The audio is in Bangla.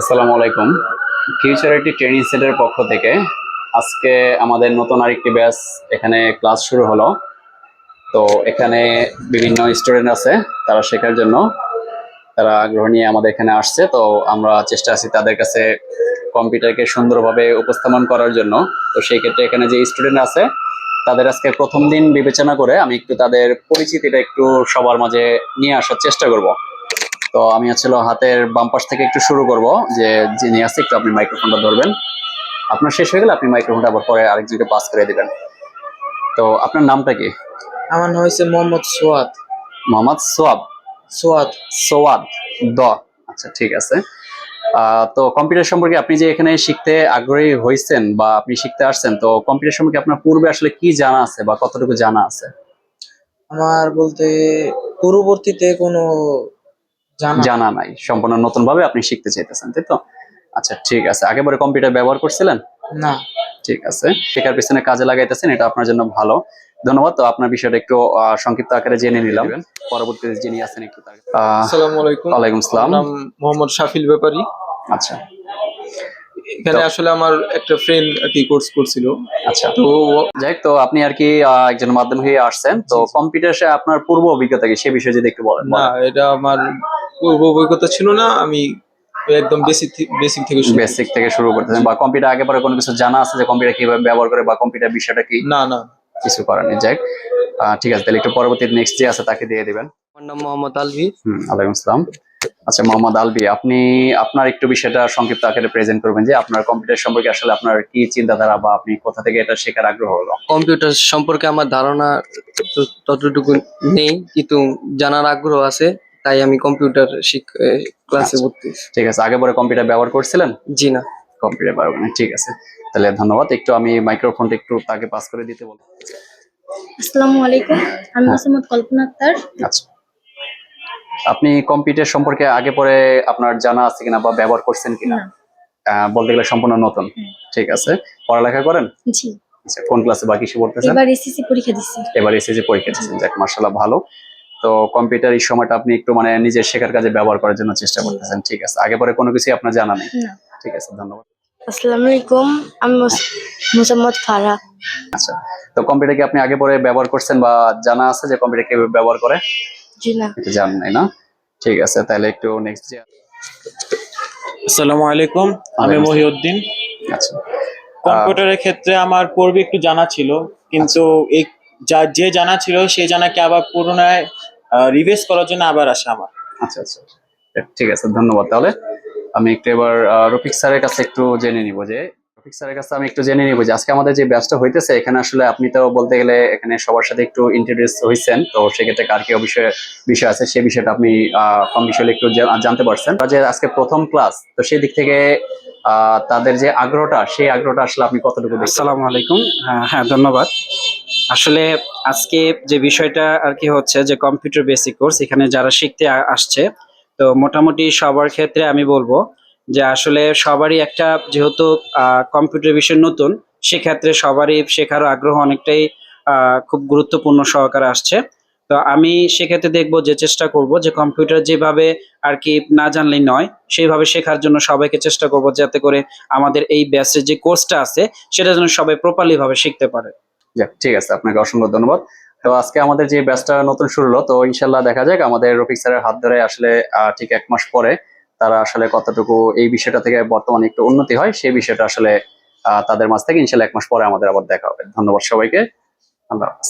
আসসালামু আলাইকুম। ফিউচারিটি ট্রেনিং সেন্টারের পক্ষ থেকে আজকে আমাদের নতুন আরেকটি ব্যাচ এখানে ক্লাস শুরু হলো। তো এখানে বিভিন্ন স্টুডেন্ট আছে, তারা শেখার জন্য তারা আগ্রহ নিয়ে আমাদের এখানে আসছে। তো আমরা চেষ্টা আছি তাদের কাছে কম্পিউটারকে সুন্দরভাবে উপস্থাপন করার জন্য। তো সেই ক্ষেত্রে এখানে যে স্টুডেন্ট আছে তাদের আজকে প্রথম দিন বিবেচনা করে আমি একটু তাদের পরিচিতিটা একটু সবার মাঝে নিয়ে আসার চেষ্টা করব। তো আমি আসলে হাতের বাম পাশ থেকে একটু শুরু করব। যে যিনি আছে একটু আপনি মাইক্রোফোনটা ধরবেন, আপনার শেষ হয়ে গেলে আপনি মাইক্রোফোনটা আবার পরে আরেকজনকে পাস করে দিবেন। তো আপনার নামটা কি? আমার নাম হচ্ছে মোহাম্মদ সোয়াদ। মোহাম্মদ সোয়াব? সোয়াদ। সোয়াদ দ। আচ্ছা, ঠিক আছে। তো কম্পিউটার সম্পর্কে আপনি যে এখানে শিখতে আগ্রহী হয়েছেন বা আপনি শিখতে আসছেন, তো কম্পিউটার সম্পর্কে আপনার পূর্বে আসলে কি জানা আছে বা কতটুকু জানা আছে? আমার বলতে পূর্ববর্তীতে কোনো জানা জানা নাই, সম্পূর্ণ নতুন ভাবে আপনি শিখতে চাইতেছেন, তাই তো? আচ্ছা, ঠিক আছে। আগেবারে কম্পিউটার ব্যবহার করছিলেন? না। ঠিক আছে, শেখার পিছনে কাজে লাগাইতেছেন, এটা আপনার জন্য ভালো। ধন্যবাদ। তো আপনার বিষয়টা একটু সংক্ষিপ্ত আকারে জেনে নিলাম। পরবর্তীতে যিনি আছেন একটু আসসালামু আলাইকুম। ওয়ালাইকুম আমার আসসালাম। নাম মোহাম্মদ শাফিল ব্যাপারী। আচ্ছা। এখানে আসলে আমার একটা ফ্রেন্ড আর কি কোর্স করছিল। আচ্ছা, তো যাই হোক, তো আপনি আর কি একজন মাধ্যমিক হয়ে আসছেন, তো কম্পিউটার আপনার পূর্ব অভিজ্ঞতা কি সে বিষয়ে যদি একটু বলেন। না, এটা আমার পূর্ব অভিজ্ঞতা ছিল না। আমি একদম বেসিক থেকে শুরু বেসিক করেছি। থেকে শুরু করতেছেন, বা কম্পিউটার আগে পরে কোনো কিছু জানা আছে যে কম্পিউটার কিভাবে ব্যবহার করে বা কম্পিউটার বিষয়টা কি? না না। কিছু করেনি। যাই হোক, ঠিক আছে, তাহলে একটু পরবর্তী নেক্সট যে আছে তাকে দিয়ে দিবেন। আমার নাম মোহাম্মদ আলভি। ওয়ালাইকুম আসসালাম। আচ্ছা, মোহাম্মদ আলবি, আপনি আপনার একটু বিষয়টা সংক্ষিপ্ত আকারে প্রেজেন্ট করবেন যে আপনার কম্পিউটার সম্পর্কে আসলে আপনার কি চিন্তাধারা বা আপনি কোথা থেকে এটা শেখার আগ্রহ হলো। কম্পিউটার সম্পর্কে আমার ধারণা ততটুকু নেই, কিন্তু জানার আগ্রহ আছে, তাই আমি কম্পিউটার ক্লাসে আচ্ছা, ভর্তি। ঠিক আছে। আগে পরে কম্পিউটার ব্যবহার করছিলেন? জি না। কম্পিউটার ব্যবহার করেন, ঠিক আছে। তাহলে ধন্যবাদ। একটু আমি মাইক্রোফোনটা একটু তাকে পাস করে দিতে বলবো। আসসালামু আলাইকুম। আমি হ্যাঁ, মোসাম্মদ কল্পনা আক্তার। আচ্ছা। আপনি কম্পিউটার সম্পর্কে আগে পরে আপনার জানা আছে কিনা বা ব্যবহার করছেন কিনা? না। বলতে গেলে সম্পূর্ণ নতুন। হ্যাঁ। ঠিক আছে। পড়ালেখা করেন? জি। আচ্ছা, কোন ক্লাসে বা কিসে পড়তেছেন? এবার এসএসসি পরীক্ষা দিচ্ছি। এবার এসএসসি পরীক্ষা জি। দিচ্ছেন, যাক মাশাআল্লাহ, ভালো। তো কম্পিউটার এই সময়টা আপনি একটু মানে নিজের শেখার কাজে ব্যবহার করার জন্য চেষ্টা জি। করতেছেন, ঠিক আছে। আগে পরে কোনো কিছুই আপনার জানা নেই? না। ঠিক আছে, ধন্যবাদ। আসসালামু আলাইকুম। আমি মোসাম্মদ ফারাহ। আচ্ছা, তো কম্পিউটার কি আপনি আগে পরে ব্যবহার করছেন বা জানা আছে যে কম্পিউটার কিভাবে ব্যবহার করে? জি না। এটা জানেন নাই না? ঠিক আছে, তাহলে একটু নেক্সট যে। আসসালামু আলাইকুম, আমি ওয়ালাইকুম আসসালাম। মহিউদ্দিন। আচ্ছা, কম্পিউটারের ক্ষেত্রে আমার পূর্বে একটু জানা ছিল, কিন্তু এই যে জানা ছিল সেই জানাকে আবার পুনরায় রিভাইজ করার জন্য আবার আসে আমার। আচ্ছা, আচ্ছা, ঠিক আছে, ধন্যবাদ। তাহলে আমি একটু এবার রফিক স্যারের কাছে একটু জেনে নিব যে আজকে আমাদের যে ব্যাচটা হইতেছে এখানে আসলে আপনি তো বলতে গেলে এখানে সবার সাথে একটু ইন্ট্রোডিউস হইছেন, তো সেক্ষেত্রে কার কি বিষয় আছে সেই বিষয়টা আপনি কম বিষয়ে একটু জানতে পারছেন। যে আজকে প্রথম ক্লাস, তো সেই দিক থেকে তাদের যে আগ্রহটা, সেই আগ্রহটা আসলে আপনি কতটুকু দেখছেন? আসসালামু আলাইকুম। হ্যাঁ, ধন্যবাদ। আসলে আজকে যে বিষয়টা আর কি হচ্ছে যে কম্পিউটার বেসিক কোর্স এখানে যারা শিখতে আসছে, তো মোটামুটি সবার ক্ষেত্রে আমি বলবো যে আসলে সবারই একটা, যেহেতু কম্পিউটার বিষয় নতুন, সেক্ষেত্রে সবারই শেখার আগ্রহ অনেকটাই খুব গুরুত্বপূর্ণ সহকারে আসছে। তো আমি সেক্ষেত্রে দেখবো যে চেষ্টা করব যে কম্পিউটার যেভাবে আর কি না জানলেই নয়, সেইভাবে শেখার জন্য সবাইকে চেষ্টা করব, যাতে করে আমাদের এই ব্যাচের যে কোর্সটা আছে সেটা যেন সবাই প্রপারলি ভাবে শিখতে পারে। যাক, ঠিক আছে, আপনাকে অসংখ্য ধন্যবাদ। তো আজকে আমাদের যে ব্যাচটা নতুন শুরু হলো, তো ইনশাল্লাহ দেখা যাক আমাদের রফিক স্যারের হাত ধরে আসলে ঠিক 1 মাস পরে তারা আসলে কতটুকু এই বিষয়টা থেকে বর্তমানে একটু উন্নতি হয়, সেই বিষয়টা আসলে তাদের মাঝ থেকে ইনশাল্লাহ 1 মাস পরে আমাদের আবার দেখা হবে। ধন্যবাদ সবাইকে। আল্লাহ হাফেজ।